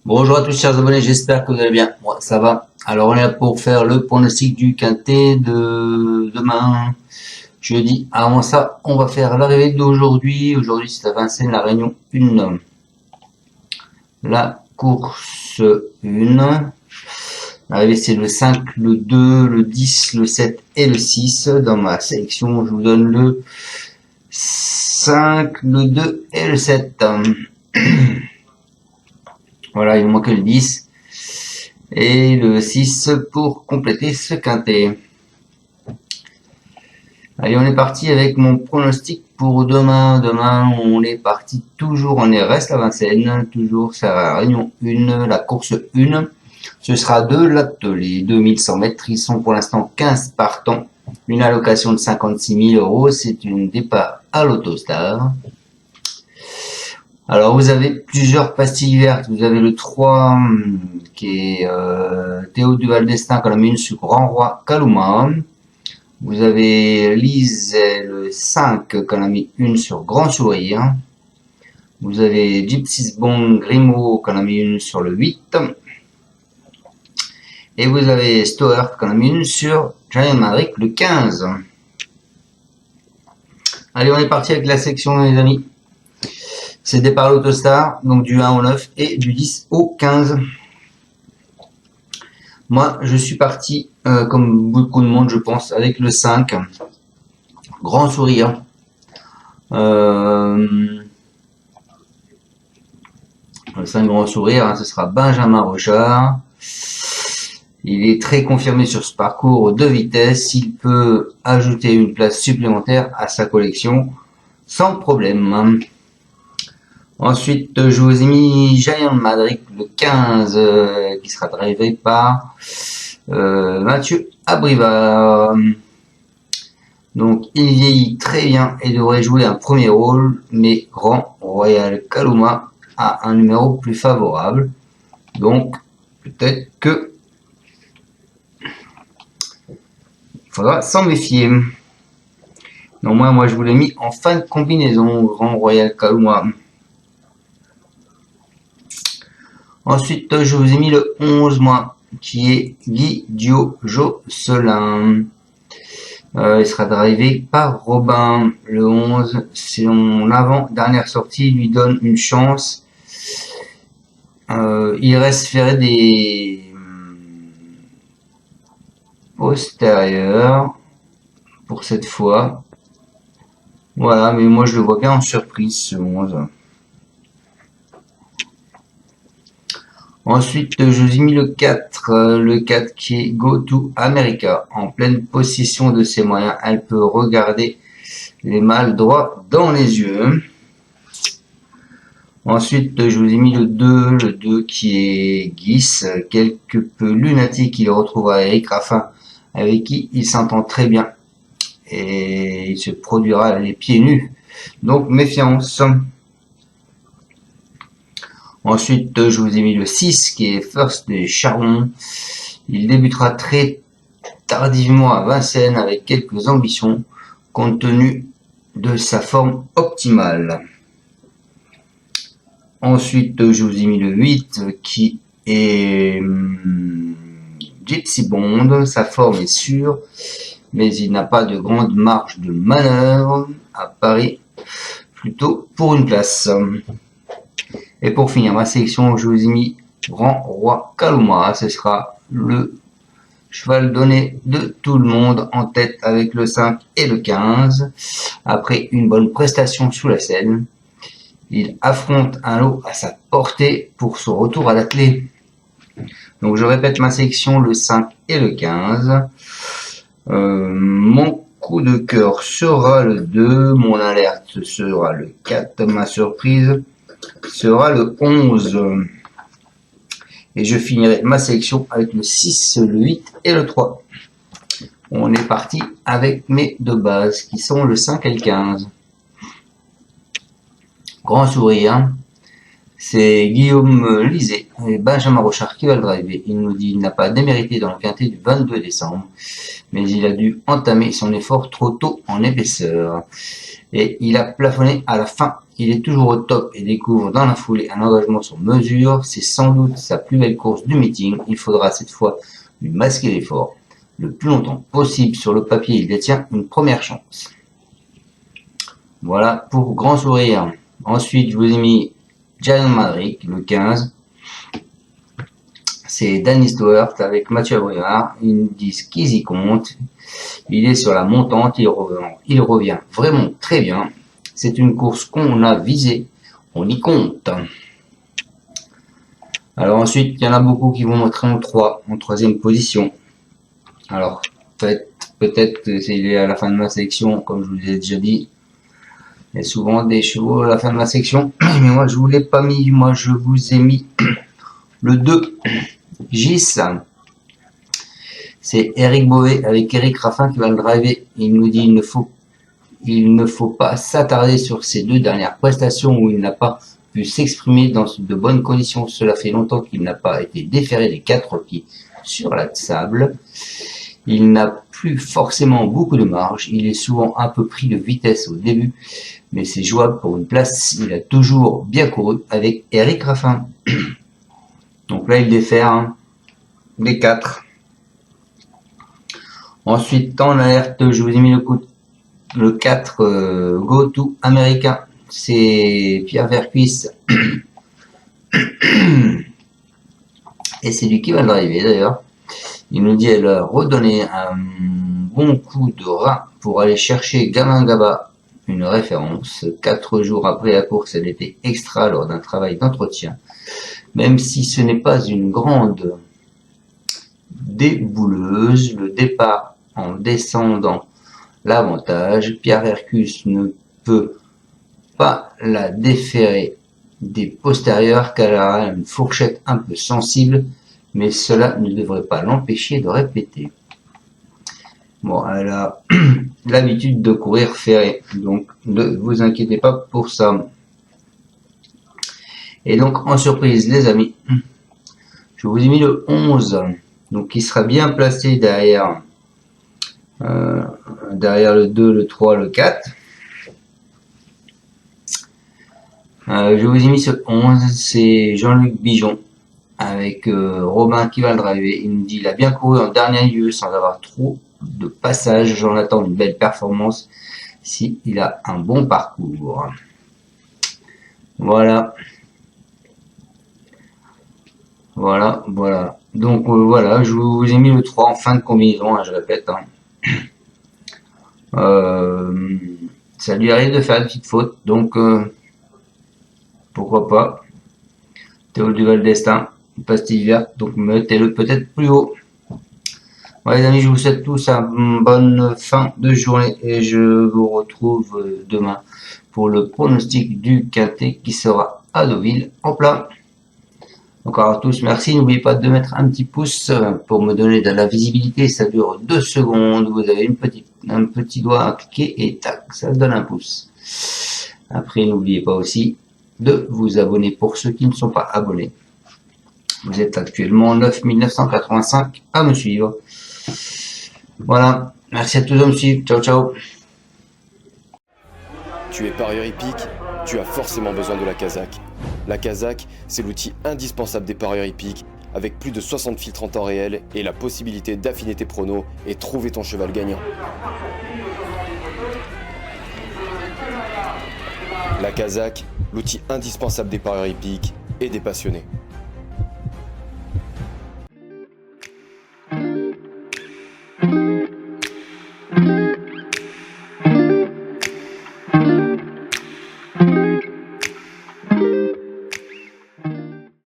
Bonjour à tous chers abonnés, j'espère que vous allez bien. Moi, ça va. Alors on est là pour faire le pronostic du quintet de demain, jeudi. Avant ça, on va faire l'arrivée d'aujourd'hui. Aujourd'hui, c'est à Vincennes, la Réunion 1. La course 1. L'arrivée, c'est le 5, le 2, le 10, le 7 et le 6. Dans ma sélection, je vous donne le 5, le 2 et le 7. Voilà, il me manque le 10 et le 6 pour compléter ce quintet. Allez, on est parti avec mon pronostic pour demain. Demain, on est parti toujours, on reste à Vincennes, toujours c'est la Réunion 1, la course 1. Ce sera de l'atelier, 2100 mètres. Ils sont pour l'instant 15 partants. Une allocation de 56 000 €. C'est un départ à l'Autostar. Alors, vous avez plusieurs pastilles vertes. Vous avez le 3, qui est Théo Duval d'Estaing, qui en a mis une sur Grand Roi Kaluma. Vous avez Lise, le 5, qui en a mis une sur Grand Sourire. Vous avez Gypsy's Bond Grimaud, qui en a mis une sur le 8. Et vous avez Stoer, qui en a mis une sur Giant Madrid, le 15. Allez, on est parti avec la section, les amis. C'est départ à l'Autostar, donc du 1 au 9 et du 10 au 15. Moi, je suis parti, comme beaucoup de monde, je pense, avec le 5. Grand Sourire. Le 5 Grand Sourire, hein, ce sera Benjamin Rochard. Il est très confirmé sur ce parcours de vitesse. Il peut ajouter une place supplémentaire à sa collection sans problème. Ensuite, je vous ai mis Giant Madrid, le 15, qui sera drivé par Mathieu Abrivard. Donc, il vieillit très bien et devrait jouer un premier rôle, mais Grand Royal Kaluma a un numéro plus favorable. Donc, peut-être que il faudra s'en méfier. Donc, moi, je vous l'ai mis en fin de combinaison, Grand Royal Kaluma. Ensuite, je vous ai mis le 11, moi, qui est Guy Josselin. Il sera drivé par Robin. Le 11, son avant-dernière sortie lui donne une chance. Il reste ferré des postérieurs pour cette fois. Voilà, mais moi je le vois bien en surprise, ce 11. Ensuite, je vous ai mis le 4 qui est Go to America. En pleine possession de ses moyens, elle peut regarder les mâles droits dans les yeux. Ensuite, je vous ai mis le 2 qui est Guis, quelque peu lunatique. Il retrouvera Eric Raffin, avec qui il s'entend très bien. Et il se produira les pieds nus. Donc, méfiance. Ensuite, je vous ai mis le 6 qui est First des Charbons. Il débutera très tardivement à Vincennes avec quelques ambitions compte tenu de sa forme optimale. Ensuite, je vous ai mis le 8 qui est Gypsy Bond. Sa forme est sûre, mais il n'a pas de grande marge de manœuvre à Paris, plutôt pour une place. Et pour finir ma sélection, je vous ai mis Grand Roi Kaluma. Ce sera le cheval donné de tout le monde en tête avec le 5 et le 15. Après une bonne prestation sous la selle, il affronte un lot à sa portée pour son retour à l'attelé. Donc je répète ma sélection, le 5 et le 15. Mon coup de cœur sera le 2. Mon alerte sera le 4. Ma surprise sera le 11. Et je finirai ma sélection avec le 6, le 8 et le 3. On est parti avec mes deux bases qui sont le 5 et le 15. Grand Sourire. C'est Guillaume Lisée et Benjamin Rochard qui va le driver. Il nous dit qu'il n'a pas démérité dans le quintet du 22 décembre, mais il a dû entamer son effort trop tôt en épaisseur. Et il a plafonné à la fin. Il est toujours au top et découvre dans la foulée un engagement sur mesure. C'est sans doute sa plus belle course du meeting. Il faudra cette fois lui masquer l'effort. Le plus longtemps possible sur le papier, il détient une première chance. Voilà pour Grand Sourire. Ensuite, je vous ai mis Giant Madrick, le 15. C'est Danny Stewart avec Mathieu Abrivard. Ils nous disent qu'ils y comptent. Il est sur la montante, il revient vraiment très bien. C'est une course qu'on a visée, on y compte. Alors ensuite, il y en a beaucoup qui vont montrer en 3, en troisième position. Alors peut-être que c'est à la fin de ma sélection, comme je vous l'ai déjà dit. Il y a souvent des chevaux à la fin de ma section, mais moi je vous l'ai pas mis, moi je vous ai mis le 2, Gis. C'est Eric Beauvais avec Eric Raffin qui va le driver. Il nous dit il ne faut pas s'attarder sur ces 2 dernières prestations où il n'a pas pu s'exprimer dans de bonnes conditions. Cela fait longtemps qu'il n'a pas été déféré des 4 pieds sur la sable. Il n'a plus forcément beaucoup de marge. Il est souvent un peu pris de vitesse au début, mais c'est jouable pour une place. Il a toujours bien couru avec Eric Raffin. Donc là, il défère les 4. Ensuite, en alerte, je vous ai mis le 4 Go To américain. C'est Pierre Vercuis. Et c'est lui qui va le driver d'ailleurs. Il nous dit qu'elle a redonné un bon coup de rein pour aller chercher Gamin Gaba, une référence. 4 jours après la course, elle était extra lors d'un travail d'entretien. Même si ce n'est pas une grande débouleuse, le départ en descendant l'avantage, Pierre Vercus ne peut pas la déférer des postérieurs car elle a une fourchette un peu sensible, mais cela ne devrait pas l'empêcher de répéter. Bon, elle a l'habitude de courir ferré, donc ne vous inquiétez pas pour ça. Et donc, en surprise, les amis, je vous ai mis le 11, donc qui sera bien placé derrière le 2, le 3, le 4. Je vous ai mis ce 11, c'est Jean-Luc Bijon avec Robin qui va le driver. Il nous dit il a bien couru en dernier lieu sans avoir trop de passage. J'en attends une belle performance si il a un bon parcours. Voilà. Donc voilà, je vous ai mis le 3 en fin de combinaison, je répète. Ça lui arrive de faire une petite faute, donc pourquoi pas. Théo Duval Destin, pastille verte, donc mettez-le peut-être plus haut. Voilà les amis, je vous souhaite tous une bonne fin de journée et je vous retrouve demain pour le pronostic du quintet qui sera à Deauville en plein. Encore à tous, merci. N'oubliez pas de mettre un petit pouce pour me donner de la visibilité. Ça dure 2 secondes. Vous avez un petit doigt à cliquer et tac, ça donne un pouce. Après, n'oubliez pas aussi de vous abonner pour ceux qui ne sont pas abonnés. Vous êtes actuellement 9985 à me suivre. Voilà. Merci à tous de me suivre. Ciao, ciao. Tu es parieur hippique, tu as forcément besoin de la Kazakh. La Kazakh, c'est l'outil indispensable des parieurs hippiques, avec plus de 60 filtres en temps réel et la possibilité d'affiner tes pronos et trouver ton cheval gagnant. La Kazakh, l'outil indispensable des parieurs hippiques et des passionnés.